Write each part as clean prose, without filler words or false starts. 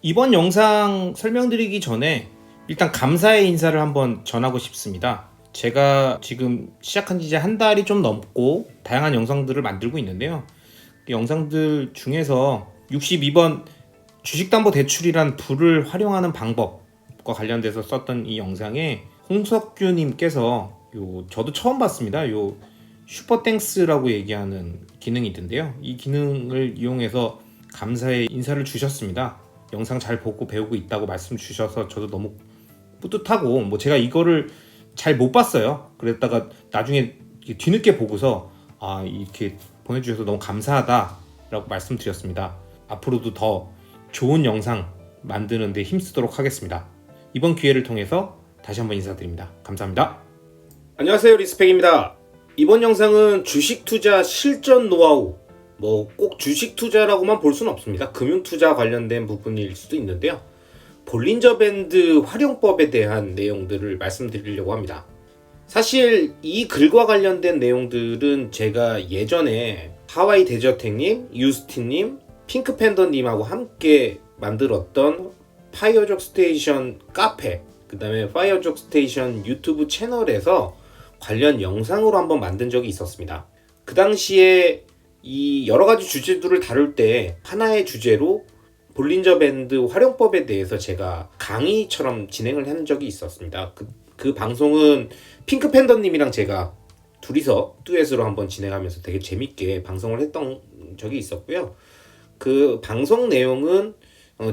이번 영상 설명드리기 전에 일단 감사의 인사를 한번 전하고 싶습니다. 제가 지금 시작한 지 이제 한 달이 좀 넘고 다양한 영상들을 만들고 있는데요. 그 영상들 중에서 62번 주식담보대출이란 불을 활용하는 방법과 관련돼서 썼던 이 영상에 홍석규님께서 저도 처음 봤습니다. 슈퍼땡스라고 얘기하는 기능이 있던데요. 이 기능을 이용해서 감사의 인사를 주셨습니다. 영상 잘 보고 배우고 있다고 말씀 주셔서 저도 너무 뿌듯하고, 제가 이거를 잘 못 봤어요. 그랬다가 나중에 뒤늦게 보고서 이렇게 보내주셔서 너무 감사하다라고 말씀드렸습니다. 앞으로도 더 좋은 영상 만드는 데 힘쓰도록 하겠습니다. 이번 기회를 통해서 다시 한번 인사드립니다. 감사합니다. 안녕하세요, 리스펙입니다. 이번 영상은 주식 투자 실전 노하우, 꼭 주식 투자라고만 볼 수는 없습니다. 금융 투자 관련된 부분일 수도 있는데요. 볼린저 밴드 활용법에 대한 내용들을 말씀드리려고 합니다. 사실 이 글과 관련된 내용들은 제가 예전에 하와이 대저택님, 유스틴님, 핑크팬더님하고 함께 만들었던 파이어족 스테이션 카페, 그 다음에 파이어족 스테이션 유튜브 채널에서 관련 영상으로 한번 만든 적이 있었습니다. 그 당시에 이 여러 가지 주제들을 다룰 때 하나의 주제로 볼린저 밴드 활용법에 대해서 제가 강의처럼 진행을 한 적이 있었습니다. 그 방송은 핑크팬더님이랑 제가 둘이서 듀엣으로 한번 진행하면서 되게 재밌게 방송을 했던 적이 있었고요. 그 방송 내용은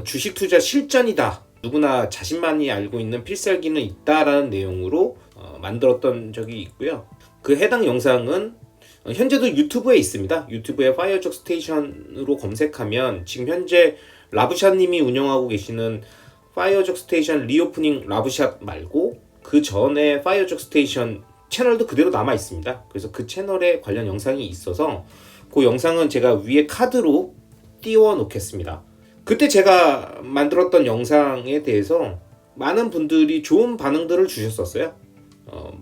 주식 투자 실전이다. 누구나 자신만이 알고 있는 필살기는 있다라는 내용으로 만들었던 적이 있고요. 그 해당 영상은 현재도 유튜브에 있습니다. 유튜브에 파이어족 스테이션으로 검색하면 지금 현재 라브샷님이 운영하고 계시는 파이어족 스테이션 리오프닝 라브샷 말고 그 전에 파이어족 스테이션 채널도 그대로 남아 있습니다. 그래서 그 채널에 관련 영상이 있어서 그 영상은 제가 위에 카드로 띄워 놓겠습니다. 그때 제가 만들었던 영상에 대해서 많은 분들이 좋은 반응들을 주셨었어요.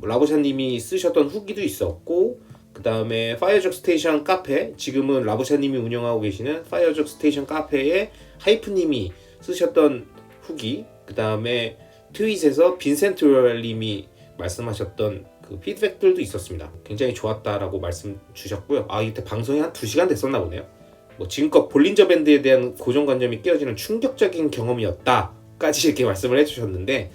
라브샷님이 쓰셨던 후기도 있었고, 그 다음에 파이어족 스테이션 카페, 지금은 라브샷님이 운영하고 계시는 파이어족 스테이션 카페에 하이프님이 쓰셨던 후기, 그 다음에 트윗에서 빈센트 로얄님이 말씀하셨던 그 피드백들도 있었습니다. 굉장히 좋았다라고 말씀 주셨고요. 이때 방송이 한 2시간 됐었나 보네요. 지금껏 볼린저 밴드에 대한 고정관념이 깨어지는 충격적인 경험이었다까지 이렇게 말씀을 해주셨는데,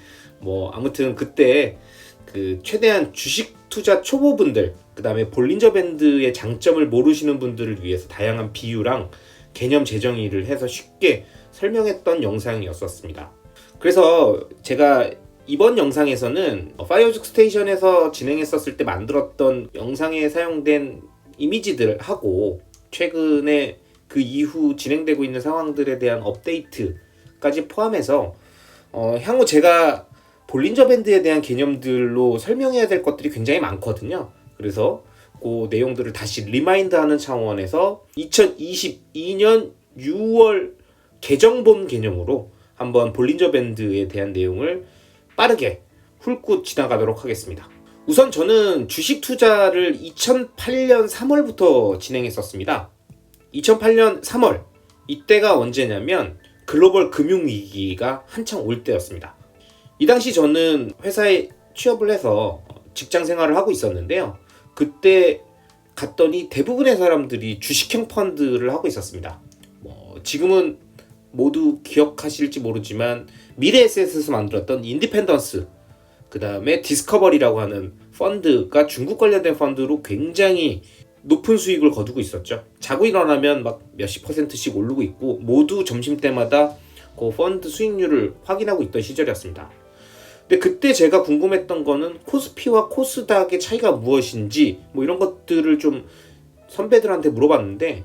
아무튼 그때 그 최대한 주식 투자 초보분들, 그 다음에 볼린저 밴드의 장점을 모르시는 분들을 위해서 다양한 비유랑 개념 재정의를 해서 쉽게 설명했던 영상이었었습니다. 그래서 제가 이번 영상에서는 파이어족 스테이션에서 진행했었을 때 만들었던 영상에 사용된 이미지들하고 최근에 그 이후 진행되고 있는 상황들에 대한 업데이트까지 포함해서 향후 제가 볼린저 밴드에 대한 개념들로 설명해야 될 것들이 굉장히 많거든요. 그래서 그 내용들을 다시 리마인드하는 차원에서 2022년 6월 개정본 개념으로 한번 볼린저 밴드에 대한 내용을 빠르게 훑고 지나가도록 하겠습니다. 우선 저는 주식 투자를 2008년 3월부터 진행했었습니다. 2008년 3월, 이때가 언제냐면 글로벌 금융위기가 한창 올 때였습니다. 이 당시 저는 회사에 취업을 해서 직장 생활을 하고 있었는데요. 그때 갔더니 대부분의 사람들이 주식형 펀드를 하고 있었습니다. 지금은 모두 기억하실지 모르지만 미래에셋에서 만들었던 인디펜던스, 그 다음에 디스커버리라고 하는 펀드가 중국 관련된 펀드로 굉장히 높은 수익을 거두고 있었죠. 자고 일어나면 막 몇십 %씩 오르고 있고, 모두 점심때마다 그 펀드 수익률을 확인하고 있던 시절이었습니다. 근데 그때 제가 궁금했던 거는 코스피와 코스닥의 차이가 무엇인지 이런 것들을 좀 선배들한테 물어봤는데,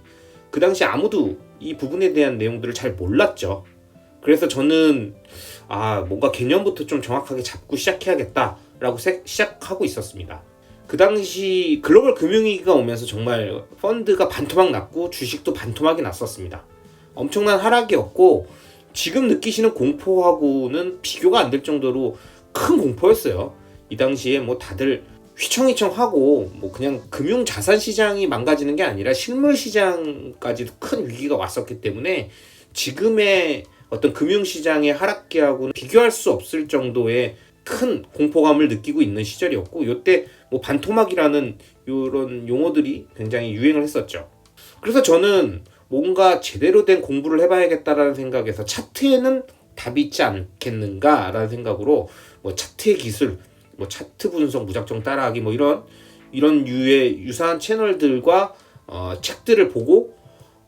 그 당시 아무도 이 부분에 대한 내용들을 잘 몰랐죠. 그래서 저는 뭔가 개념부터 좀 정확하게 잡고 시작해야겠다라고 시작하고 있었습니다. 그 당시 글로벌 금융위기가 오면서 정말 펀드가 반토막 났고 주식도 반토막이 났었습니다. 엄청난 하락이었고, 지금 느끼시는 공포하고는 비교가 안 될 정도로 큰 공포였어요. 이 당시에 다들 휘청휘청하고 그냥 금융 자산 시장이 망가지는 게 아니라 실물 시장까지도 큰 위기가 왔었기 때문에 지금의 어떤 금융시장의 하락기하고는 비교할 수 없을 정도의 큰 공포감을 느끼고 있는 시절이었고, 이때 뭐 반토막이라는 이런 용어들이 굉장히 유행을 했었죠. 그래서 저는 뭔가 제대로 된 공부를 해봐야겠다라는 생각에서 차트에는 답이 있지 않겠는가라는 생각으로 뭐 차트의 기술, 뭐 차트 분석 무작정 따라하기, 뭐 이런 유의 유사한 채널들과 책들을 보고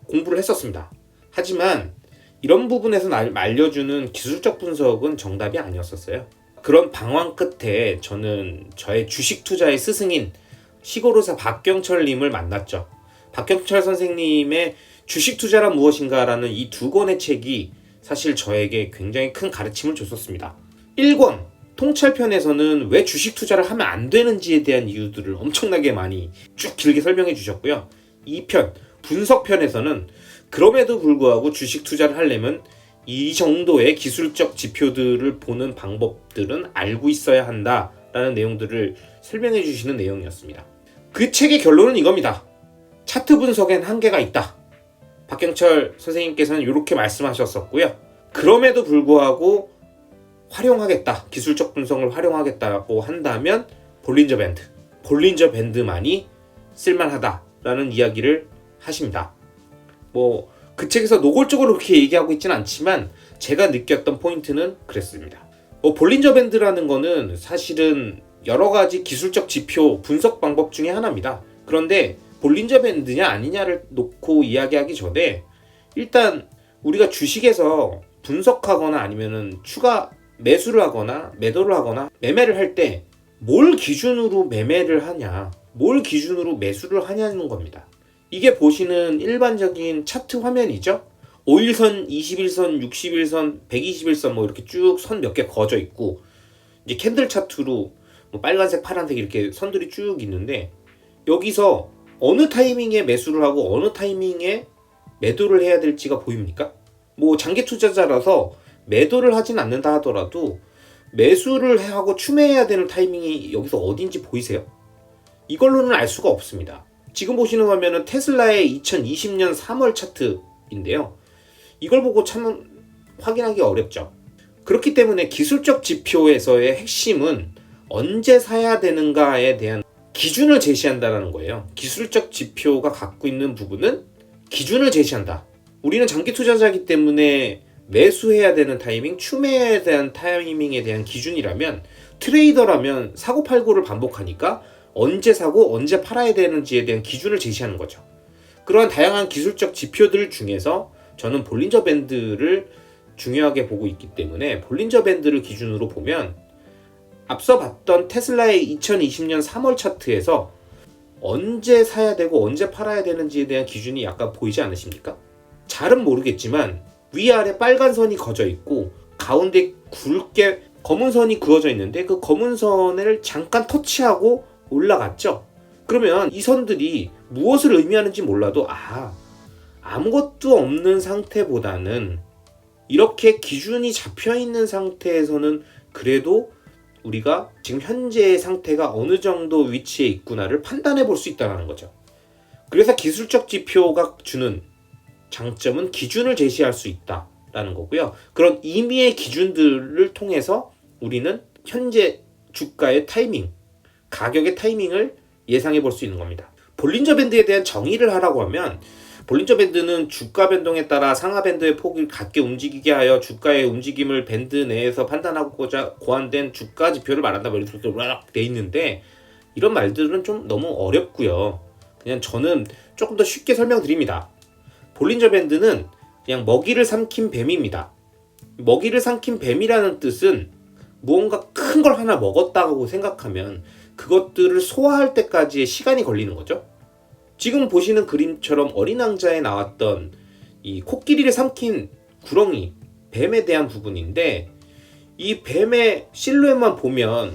공부를 했었습니다. 하지만 이런 부분에서 알려주는 기술적 분석은 정답이 아니었었어요. 그런 방황 끝에 저는 저의 주식 투자의 스승인 시골의사 박경철님을 만났죠. 박경철 선생님의 주식 투자란 무엇인가라는 이 두 권의 책이 사실 저에게 굉장히 큰 가르침을 줬었습니다. 1권 통찰편에서는 왜 주식 투자를 하면 안 되는지에 대한 이유들을 엄청나게 많이 쭉 길게 설명해 주셨고요. 2편 분석편에서는 그럼에도 불구하고 주식 투자를 하려면 이 정도의 기술적 지표들을 보는 방법들은 알고 있어야 한다라는 내용들을 설명해 주시는 내용이었습니다. 그 책의 결론은 이겁니다. 차트 분석엔 한계가 있다. 박경철 선생님께서는 이렇게 말씀하셨었고요. 그럼에도 불구하고 활용하겠다, 기술적 분석을 활용하겠다고 한다면 볼린저 밴드만이 쓸만하다라는 이야기를 하십니다. 뭐 그 책에서 노골적으로 그렇게 얘기하고 있지는 않지만 제가 느꼈던 포인트는 그랬습니다. 볼린저 밴드라는 거는 사실은 여러 가지 기술적 지표 분석 방법 중에 하나입니다. 그런데 볼린저 밴드냐 아니냐를 놓고 이야기하기 전에 일단 우리가 주식에서 분석하거나 아니면은 추가 매수를 하거나 매도를 하거나 매매를 할 때 뭘 기준으로 매매를 하냐, 뭘 기준으로 매수를 하냐는 겁니다. 이게 보시는 일반적인 차트 화면이죠. 5일선, 21선, 61선, 121선 뭐 이렇게 쭉 선 몇 개 그어져 있고, 이제 캔들 차트로 뭐 빨간색, 파란색 이렇게 선들이 쭉 있는데, 여기서 어느 타이밍에 매수를 하고 어느 타이밍에 매도를 해야 될지가 보입니까? 뭐 장기 투자자라서 매도를 하진 않는다 하더라도 매수를 하고 추매해야 되는 타이밍이 여기서 어딘지 보이세요? 이걸로는 알 수가 없습니다. 지금 보시는 화면은 테슬라의 2020년 3월 차트인데요. 이걸 보고 참 확인하기 어렵죠. 그렇기 때문에 기술적 지표에서의 핵심은 언제 사야 되는가에 대한 기준을 제시한다는 거예요. 기술적 지표가 갖고 있는 부분은 기준을 제시한다. 우리는 장기 투자자이기 때문에 매수해야 되는 타이밍, 추매해야 되는 타이밍에 대한 기준이라면, 트레이더라면 사고팔고를 반복하니까 언제 사고 언제 팔아야 되는지에 대한 기준을 제시하는 거죠. 그러한 다양한 기술적 지표들 중에서 저는 볼린저 밴드를 중요하게 보고 있기 때문에 볼린저 밴드를 기준으로 보면 앞서 봤던 테슬라의 2020년 3월 차트에서 언제 사야 되고 언제 팔아야 되는지에 대한 기준이 약간 보이지 않으십니까? 잘은 모르겠지만 위아래 빨간 선이 그어져 있고 가운데 굵게 검은 선이 그어져 있는데 그 검은 선을 잠깐 터치하고 올라갔죠. 그러면 이 선들이 무엇을 의미하는지 몰라도 아무것도 없는 상태보다는 이렇게 기준이 잡혀있는 상태에서는 그래도 우리가 지금 현재의 상태가 어느 정도 위치에 있구나를 판단해 볼 수 있다는 거죠. 그래서 기술적 지표가 주는 장점은 기준을 제시할 수 있다라는 거고요. 그런 임의의 기준들을 통해서 우리는 현재 주가의 타이밍, 가격의 타이밍을 예상해 볼 수 있는 겁니다. 볼린저 밴드에 대한 정의를 하라고 하면, 볼린저 밴드는 주가 변동에 따라 상하 밴드의 폭을 같게 움직이게 하여 주가의 움직임을 밴드 내에서 판단하고자 고안된 주가 지표를 말한다, 뭐 이렇게 돼 있는데, 이런 말들은 좀 너무 어렵고요. 그냥 저는 조금 더 쉽게 설명드립니다. 볼린저 밴드는 그냥 먹이를 삼킨 뱀입니다. 먹이를 삼킨 뱀이라는 뜻은 무언가 큰 걸 하나 먹었다고 생각하면 그것들을 소화할 때까지의 시간이 걸리는 거죠. 지금 보시는 그림처럼 어린 왕자에 나왔던 이 코끼리를 삼킨 구렁이, 뱀에 대한 부분인데, 이 뱀의 실루엣만 보면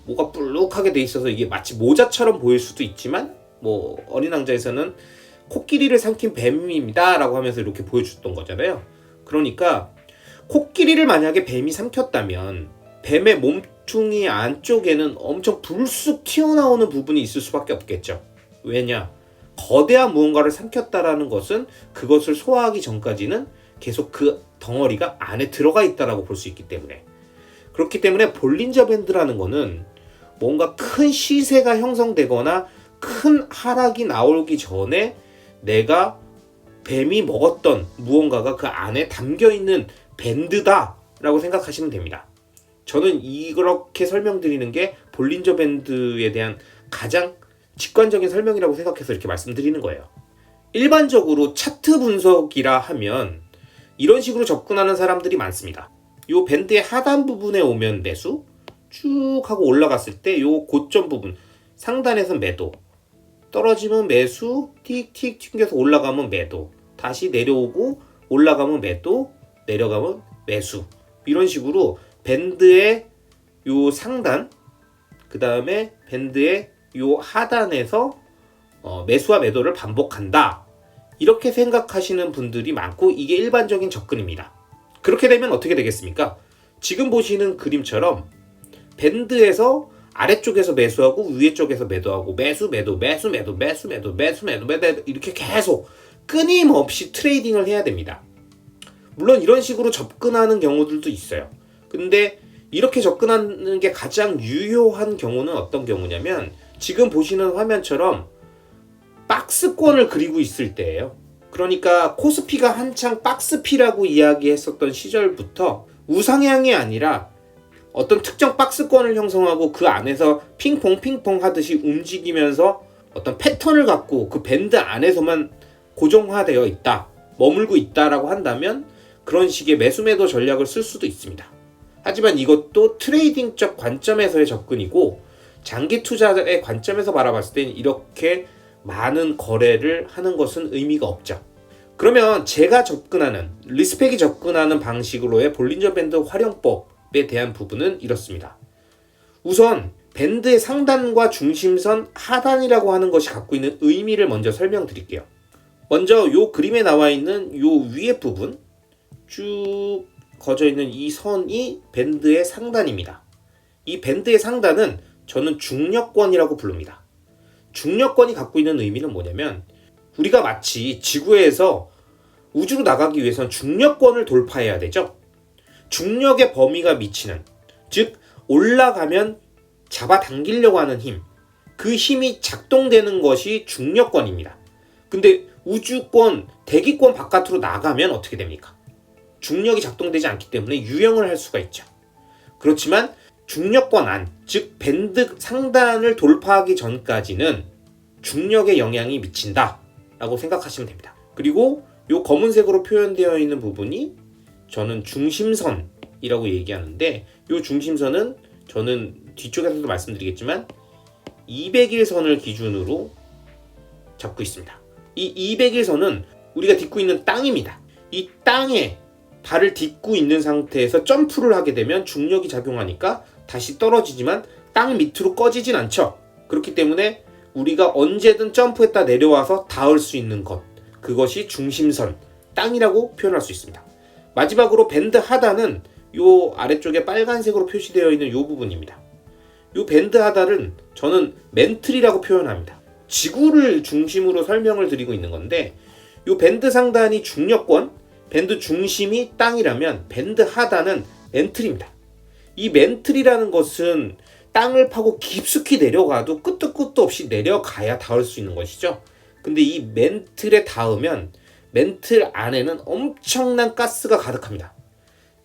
뭐가 불룩하게 돼 있어서 이게 마치 모자처럼 보일 수도 있지만, 뭐 어린 왕자에서는 코끼리를 삼킨 뱀입니다 라고 하면서 이렇게 보여줬던 거잖아요. 그러니까 코끼리를 만약에 뱀이 삼켰다면 뱀의 몸뚱이 안쪽에는 엄청 불쑥 튀어나오는 부분이 있을 수밖에 없겠죠. 왜냐? 거대한 무언가를 삼켰다라는 것은 그것을 소화하기 전까지는 계속 그 덩어리가 안에 들어가 있다라고 볼 수 있기 때문에, 그렇기 때문에 볼린저 밴드라는 거는 뭔가 큰 시세가 형성되거나 큰 하락이 나오기 전에 내가 뱀이 먹었던 무언가가 그 안에 담겨있는 밴드다라고 생각하시면 됩니다. 저는 이렇게 설명드리는 게 볼린저 밴드에 대한 가장 직관적인 설명이라고 생각해서 이렇게 말씀드리는 거예요. 일반적으로 차트 분석이라 하면 이런 식으로 접근하는 사람들이 많습니다. 요 밴드의 하단 부분에 오면 매수, 쭉 하고 올라갔을 때 요 고점 부분 상단에서 매도, 떨어지면 매수, 틱틱 튕겨서 올라가면 매도, 다시 내려오고 올라가면 매도, 내려가면 매수, 이런 식으로 밴드의 요 상단, 그 다음에 밴드의 요 하단에서 매수와 매도를 반복한다, 이렇게 생각하시는 분들이 많고, 이게 일반적인 접근입니다. 그렇게 되면 어떻게 되겠습니까? 지금 보시는 그림처럼 밴드에서 아래쪽에서 매수하고 위에 쪽에서 매도하고 매수 매도 매수 매도 매수 매도 매수 매도 매도 이렇게 계속 끊임없이 트레이딩을 해야 됩니다. 물론 이런 식으로 접근하는 경우들도 있어요. 근데 이렇게 접근하는 게 가장 유효한 경우는 어떤 경우냐면, 지금 보시는 화면처럼 박스권을 그리고 있을 때예요. 그러니까 코스피가 한창 박스피라고 이야기했었던 시절부터 우상향이 아니라 어떤 특정 박스권을 형성하고 그 안에서 핑퐁 핑퐁 하듯이 움직이면서 어떤 패턴을 갖고 그 밴드 안에서만 고정화되어 있다, 머물고 있다라고 한다면 그런 식의 매수 매도 전략을 쓸 수도 있습니다. 하지만 이것도 트레이딩적 관점에서의 접근이고, 장기 투자의 관점에서 바라봤을 땐 이렇게 많은 거래를 하는 것은 의미가 없죠. 그러면 제가 접근하는, 리스펙이 접근하는 방식으로의 볼린저 밴드 활용법에 대한 부분은 이렇습니다. 우선 밴드의 상단과 중심선 하단이라고 하는 것이 갖고 있는 의미를 먼저 설명드릴게요. 먼저 요 그림에 나와 있는 요 위에 부분 쭉 거져 있는 이 선이 밴드의 상단입니다. 이 밴드의 상단은 저는 중력권이라고 부릅니다. 중력권이 갖고 있는 의미는 뭐냐면, 우리가 마치 지구에서 우주로 나가기 위해선 중력권을 돌파해야 되죠. 중력의 범위가 미치는, 즉 올라가면 잡아당기려고 하는 힘, 그 힘이 작동되는 것이 중력권입니다. 근데 우주권, 대기권 바깥으로 나가면 어떻게 됩니까? 중력이 작동되지 않기 때문에 유영을 할 수가 있죠. 그렇지만 중력권 안, 즉 밴드 상단을 돌파하기 전까지는 중력의 영향이 미친다 라고 생각하시면 됩니다. 그리고 이 검은색으로 표현되어 있는 부분이 저는 중심선이라고 얘기하는데, 이 중심선은 저는 뒤쪽에서도 말씀드리겠지만 200일선을 기준으로 잡고 있습니다. 이 200일선은 우리가 딛고 있는 땅입니다. 이 땅에 발을 딛고 있는 상태에서 점프를 하게 되면 중력이 작용하니까 다시 떨어지지만 땅 밑으로 꺼지진 않죠. 그렇기 때문에 우리가 언제든 점프했다 내려와서 닿을 수 있는 것, 그것이 중심선, 땅이라고 표현할 수 있습니다. 마지막으로 밴드 하단은 요 아래쪽에 빨간색으로 표시되어 있는 요 부분입니다. 요 밴드 하단은 저는 멘틀이라고 표현합니다. 지구를 중심으로 설명을 드리고 있는 건데, 요 밴드 상단이 중력권, 밴드 중심이 땅이라면 밴드 하단은 멘틀입니다. 이 멘틀이라는 것은 땅을 파고 깊숙이 내려가도 끝도 끝도 없이 내려가야 닿을 수 있는 것이죠. 근데 이 멘틀에 닿으면 멘틀 안에는 엄청난 가스가 가득합니다.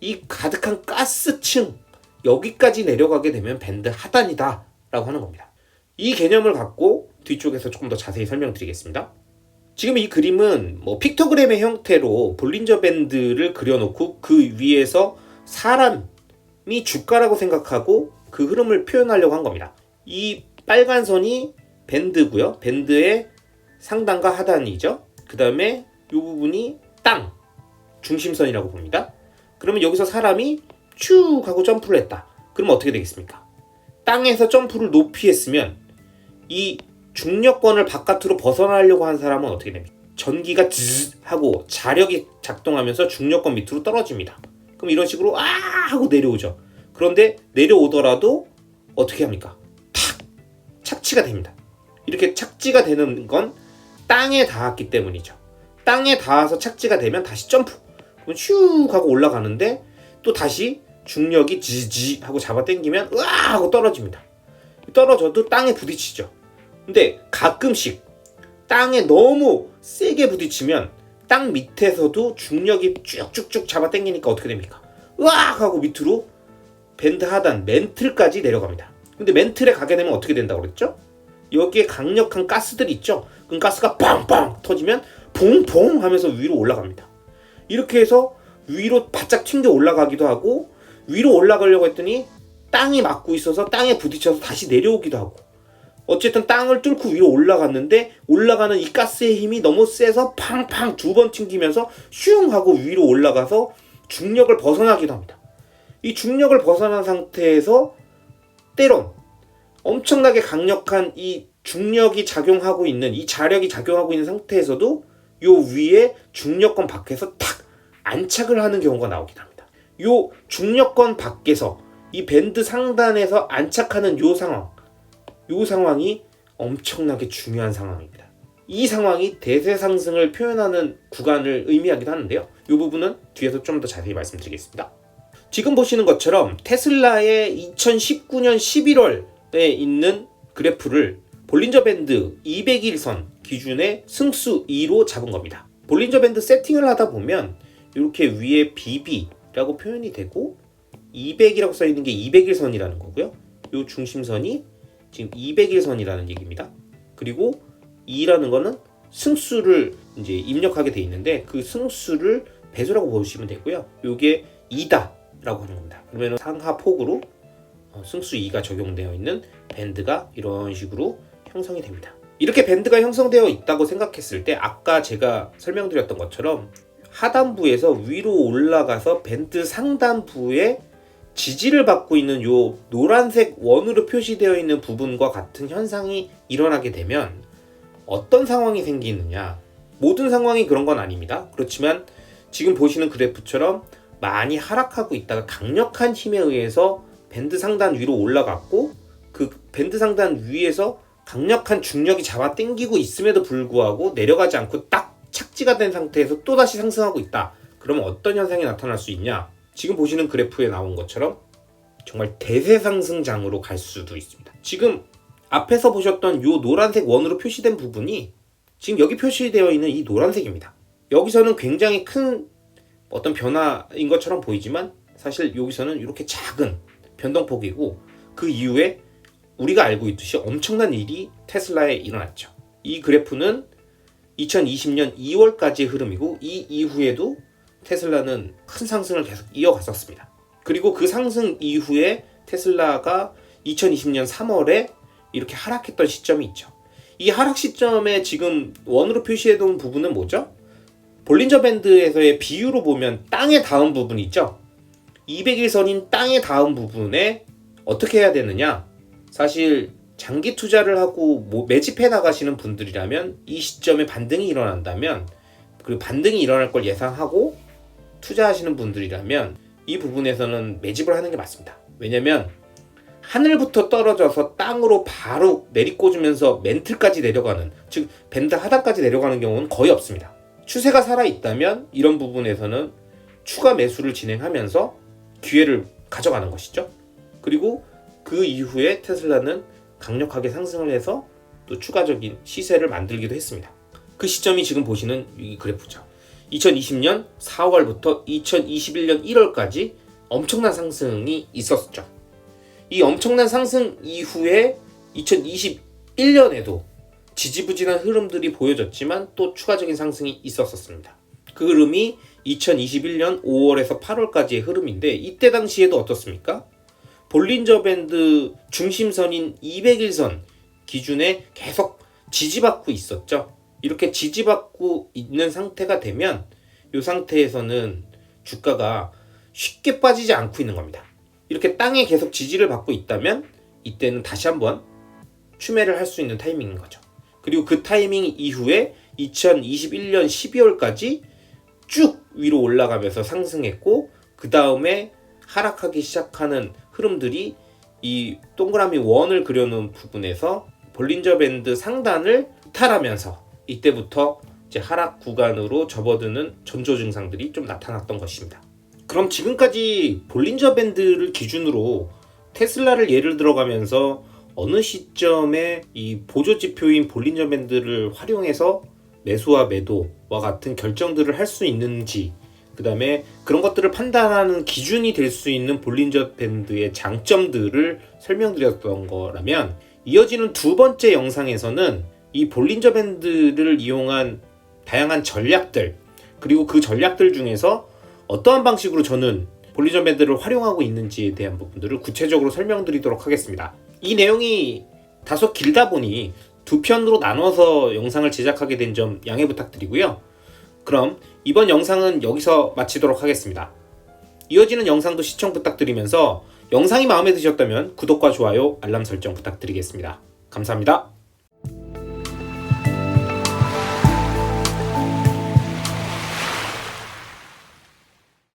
이 가득한 가스층, 여기까지 내려가게 되면 밴드 하단이다 라고 하는 겁니다. 이 개념을 갖고 뒤쪽에서 조금 더 자세히 설명드리겠습니다. 지금 이 그림은 픽토그램의 형태로 볼린저 밴드를 그려놓고 그 위에서 사람이 주가라고 생각하고 그 흐름을 표현하려고 한 겁니다. 이 빨간 선이 밴드고요. 밴드의 상단과 하단이죠. 그 다음에 이 부분이 땅, 중심선이라고 봅니다. 그러면 여기서 사람이 쭉 하고 점프를 했다. 그러면 어떻게 되겠습니까? 땅에서 점프를 높이 했으면 이 중력권을 바깥으로 벗어나려고 한 사람은 어떻게 됩니까? 전기가 즈즈 하고 자력이 작동하면서 중력권 밑으로 떨어집니다. 그럼 이런 식으로 하고 내려오죠. 그런데 내려오더라도 어떻게 합니까? 탁! 착지가 됩니다. 이렇게 착지가 되는 건 땅에 닿았기 때문이죠. 땅에 닿아서 착지가 되면 다시 점프, 그럼 슉 하고 올라가는데 또 다시 중력이 지지 하고 잡아 당기면 으아 하고 떨어집니다. 떨어져도 땅에 부딪히죠. 근데 가끔씩 땅에 너무 세게 부딪히면 땅 밑에서도 중력이 쭉쭉쭉 잡아 당기니까 어떻게 됩니까? 으악 하고 밑으로 밴드 하단 멘틀까지 내려갑니다. 근데 멘틀에 가게 되면 어떻게 된다고 그랬죠? 여기에 강력한 가스들이 있죠. 그럼 가스가 빵빵 터지면 봉봉 하면서 위로 올라갑니다. 이렇게 해서 위로 바짝 튕겨 올라가기도 하고, 위로 올라가려고 했더니 땅이 막고 있어서 땅에 부딪혀서 다시 내려오기도 하고, 어쨌든 땅을 뚫고 위로 올라갔는데 올라가는 이 가스의 힘이 너무 세서 팡팡 두 번 튕기면서 슝 하고 위로 올라가서 중력을 벗어나기도 합니다. 이 중력을 벗어난 상태에서 때론 엄청나게 강력한 이 중력이 작용하고 있는, 이 자력이 작용하고 있는 상태에서도 요 위에 중력권 밖에서 탁 안착을 하는 경우가 나오긴 합니다. 요 중력권 밖에서 이 밴드 상단에서 안착하는 요 상황이 엄청나게 중요한 상황입니다. 이 상황이 대세 상승을 표현하는 구간을 의미하기도 하는데요. 이 부분은 뒤에서 좀 더 자세히 말씀드리겠습니다. 지금 보시는 것처럼 테슬라의 2019년 11월에 있는 그래프를 볼린저 밴드 200일선 기준의 승수 2로 잡은 겁니다. 볼린저 밴드 세팅을 하다 보면 이렇게 위에 BB라고 표현이 되고 200이라고 써있는 게 200일선이라는 거고요. 이 중심선이 지금 200일선이라는 얘기입니다. 그리고 2라는 거는 승수를 이제 입력하게 돼 있는데 그 승수를 배수라고 보시면 되고요. 이게 2다라고 하는 겁니다. 그러면 상하폭으로 승수 2가 적용되어 있는 밴드가 이런 식으로 형성이 됩니다. 이렇게 밴드가 형성되어 있다고 생각했을 때 아까 제가 설명드렸던 것처럼 하단부에서 위로 올라가서 밴드 상단부에 지지를 받고 있는 요 노란색 원으로 표시되어 있는 부분과 같은 현상이 일어나게 되면 어떤 상황이 생기느냐, 모든 상황이 그런 건 아닙니다. 그렇지만 지금 보시는 그래프처럼 많이 하락하고 있다가 강력한 힘에 의해서 밴드 상단 위로 올라갔고 그 밴드 상단 위에서 강력한 중력이 잡아 당기고 있음에도 불구하고 내려가지 않고 딱 착지가 된 상태에서 또다시 상승하고 있다. 그러면 어떤 현상이 나타날 수 있냐? 지금 보시는 그래프에 나온 것처럼 정말 대세 상승장으로 갈 수도 있습니다. 지금 앞에서 보셨던 이 노란색 원으로 표시된 부분이 지금 여기 표시되어 있는 이 노란색입니다. 여기서는 굉장히 큰 어떤 변화인 것처럼 보이지만 사실 여기서는 이렇게 작은 변동폭이고 그 이후에 우리가 알고 있듯이 엄청난 일이 테슬라에 일어났죠. 이 그래프는 2020년 2월까지의 흐름이고 이 이후에도 테슬라는 큰 상승을 계속 이어갔었습니다. 그리고 그 상승 이후에 테슬라가 2020년 3월에 이렇게 하락했던 시점이 있죠. 이 하락 시점에 지금 원으로 표시해둔 부분은 뭐죠? 볼린저 밴드에서의 비유로 보면 땅에 닿은 부분 있죠? 200일선인 땅에 닿은 부분에 어떻게 해야 되느냐? 사실 장기 투자를 하고 매집해 나가시는 분들이라면 이 시점에 반등이 일어난다면, 그리고 반등이 일어날 걸 예상하고 투자하시는 분들이라면 이 부분에서는 매집을 하는 게 맞습니다. 왜냐면 하늘부터 떨어져서 땅으로 바로 내리꽂으면서 멘틀까지 내려가는, 즉 밴드 하단까지 내려가는 경우는 거의 없습니다. 추세가 살아있다면 이런 부분에서는 추가 매수를 진행하면서 기회를 가져가는 것이죠. 그리고 그 이후에 테슬라는 강력하게 상승을 해서 또 추가적인 시세를 만들기도 했습니다. 그 시점이 지금 보시는 이 그래프죠. 2020년 4월부터 2021년 1월까지 엄청난 상승이 있었죠. 이 엄청난 상승 이후에 2021년에도 지지부진한 흐름들이 보여졌지만 또 추가적인 상승이 있었습니다. 그 흐름이 2021년 5월에서 8월까지의 흐름인데 이때 당시에도 어떻습니까? 볼린저 밴드 중심선인 200일선 기준에 계속 지지받고 있었죠. 이렇게 지지받고 있는 상태가 되면 이 상태에서는 주가가 쉽게 빠지지 않고 있는 겁니다. 이렇게 땅에 계속 지지를 받고 있다면 이때는 다시 한번 추매를 할 수 있는 타이밍인 거죠. 그리고 그 타이밍 이후에 2021년 12월까지 쭉 위로 올라가면서 상승했고 그 다음에 하락하기 시작하는 흐름들이 이 동그라미 원을 그려놓은 부분에서 볼린저 밴드 상단을 이탈하면서 이때부터 이제 하락 구간으로 접어드는 전조 증상들이 좀 나타났던 것입니다. 그럼 지금까지 볼린저 밴드를 기준으로 테슬라를 예를 들어가면서 어느 시점에 이 보조 지표인 볼린저 밴드를 활용해서 매수와 매도와 같은 결정들을 할 수 있는지, 그 다음에 그런 것들을 판단하는 기준이 될 수 있는 볼린저 밴드의 장점들을 설명드렸던 거라면, 이어지는 두 번째 영상에서는 이 볼린저 밴드를 이용한 다양한 전략들, 그리고 그 전략들 중에서 어떠한 방식으로 저는 볼린저 밴드를 활용하고 있는지에 대한 부분들을 구체적으로 설명드리도록 하겠습니다. 이 내용이 다소 길다 보니 두 편으로 나눠서 영상을 제작하게 된 점 양해 부탁드리고요. 그럼 이번 영상은 여기서 마치도록 하겠습니다. 이어지는 영상도 시청 부탁드리면서 영상이 마음에 드셨다면 구독과 좋아요, 알람 설정 부탁드리겠습니다. 감사합니다.